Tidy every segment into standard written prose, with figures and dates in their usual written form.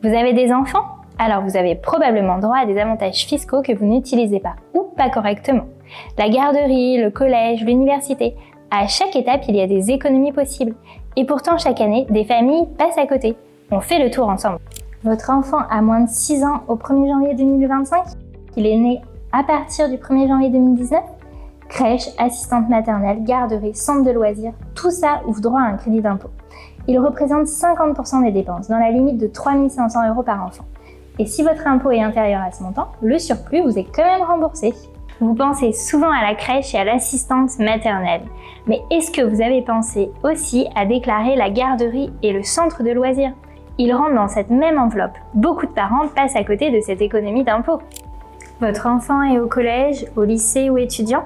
Vous avez des enfants? Alors vous avez probablement droit à des avantages fiscaux que vous n'utilisez pas ou pas correctement. La garderie, le collège, l'université, à chaque étape il y a des économies possibles. Et pourtant chaque année, des familles passent à côté. On fait le tour ensemble. Votre enfant a moins de 6 ans au 1er janvier 2025? Il est né à partir du 1er janvier 2019? Crèche, assistante maternelle, garderie, centre de loisirs, tout ça ouvre droit à un crédit d'impôt. Il représente 50% des dépenses, dans la limite de 3 500 € par enfant. Et si votre impôt est inférieur à ce montant, le surplus vous est quand même remboursé. Vous pensez souvent à la crèche et à l'assistante maternelle. Mais est-ce que vous avez pensé aussi à déclarer la garderie et le centre de loisirs? Ils rentrent dans cette même enveloppe. Beaucoup de parents passent à côté de cette économie d'impôt. Votre enfant est au collège, au lycée ou étudiant?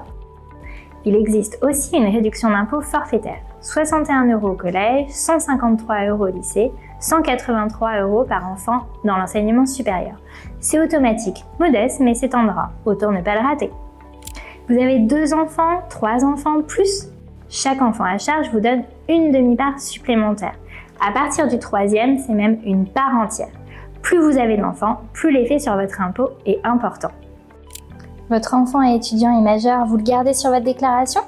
Il existe aussi une réduction d'impôt forfaitaire. 61 € au collège, 153 € au lycée, 183 € par enfant dans l'enseignement supérieur. C'est automatique, modeste mais s'étendra, autant ne pas le rater. Vous avez 2 enfants, 3 enfants, plus? Chaque enfant à charge vous donne une demi-part supplémentaire. À partir du 3e, c'est même une part entière. Plus vous avez d'enfants, plus l'effet sur votre impôt est important. Votre enfant est étudiant et majeur, vous le gardez sur votre déclaration?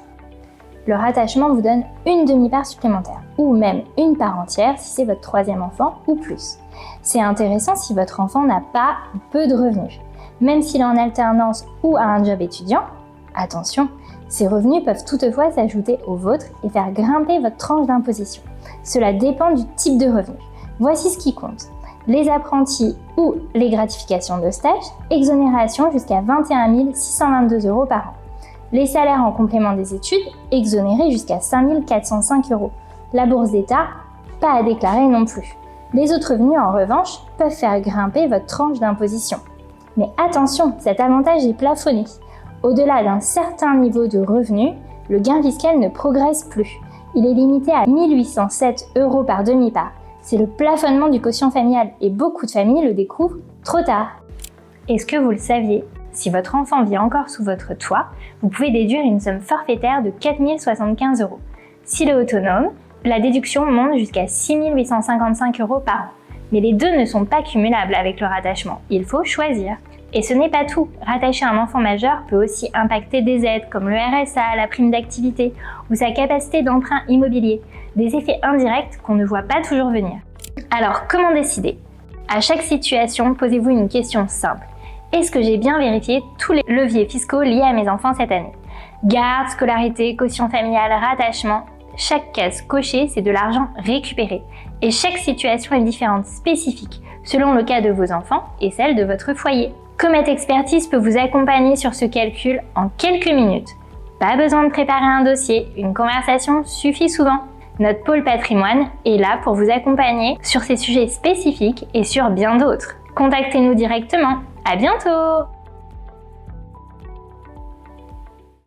Le rattachement vous donne une demi-part supplémentaire, ou même une part entière si c'est votre 3e enfant ou plus. C'est intéressant si votre enfant n'a pas ou peu de revenus. Même s'il est en alternance ou à un job étudiant, attention, ces revenus peuvent toutefois s'ajouter aux vôtres et faire grimper votre tranche d'imposition. Cela dépend du type de revenu. Voici ce qui compte. Les apprentis ou les gratifications de stage, exonération jusqu'à 21 622 € par an. Les salaires en complément des études, exonérés jusqu'à 5 405 €. La bourse d'État, pas à déclarer non plus. Les autres revenus, en revanche, peuvent faire grimper votre tranche d'imposition. Mais attention, cet avantage est plafonné. Au-delà d'un certain niveau de revenu, le gain fiscal ne progresse plus. Il est limité à 1 807 € par demi-part. C'est le plafonnement du quotient familial et beaucoup de familles le découvrent trop tard. Est-ce que vous le saviez? Si votre enfant vit encore sous votre toit, vous pouvez déduire une somme forfaitaire de 4 075 €. S'il est autonome, la déduction monte jusqu'à 6 855 € par an. Mais les deux ne sont pas cumulables avec le rattachement. Il faut choisir. Et ce n'est pas tout. Rattacher un enfant majeur peut aussi impacter des aides comme le RSA, la prime d'activité ou sa capacité d'emprunt immobilier. Des effets indirects qu'on ne voit pas toujours venir. Alors, comment décider? À chaque situation, posez-vous une question simple. Est-ce que j'ai bien vérifié tous les leviers fiscaux liés à mes enfants cette année? Garde, scolarité, quotient familial, rattachement. Chaque case cochée, c'est de l'argent récupéré. Et chaque situation est différente, spécifique, selon le cas de vos enfants et celle de votre foyer. Comet Expertise peut vous accompagner sur ce calcul en quelques minutes. Pas besoin de préparer un dossier, une conversation suffit souvent. Notre pôle patrimoine est là pour vous accompagner sur ces sujets spécifiques et sur bien d'autres. Contactez-nous directement. À bientôt!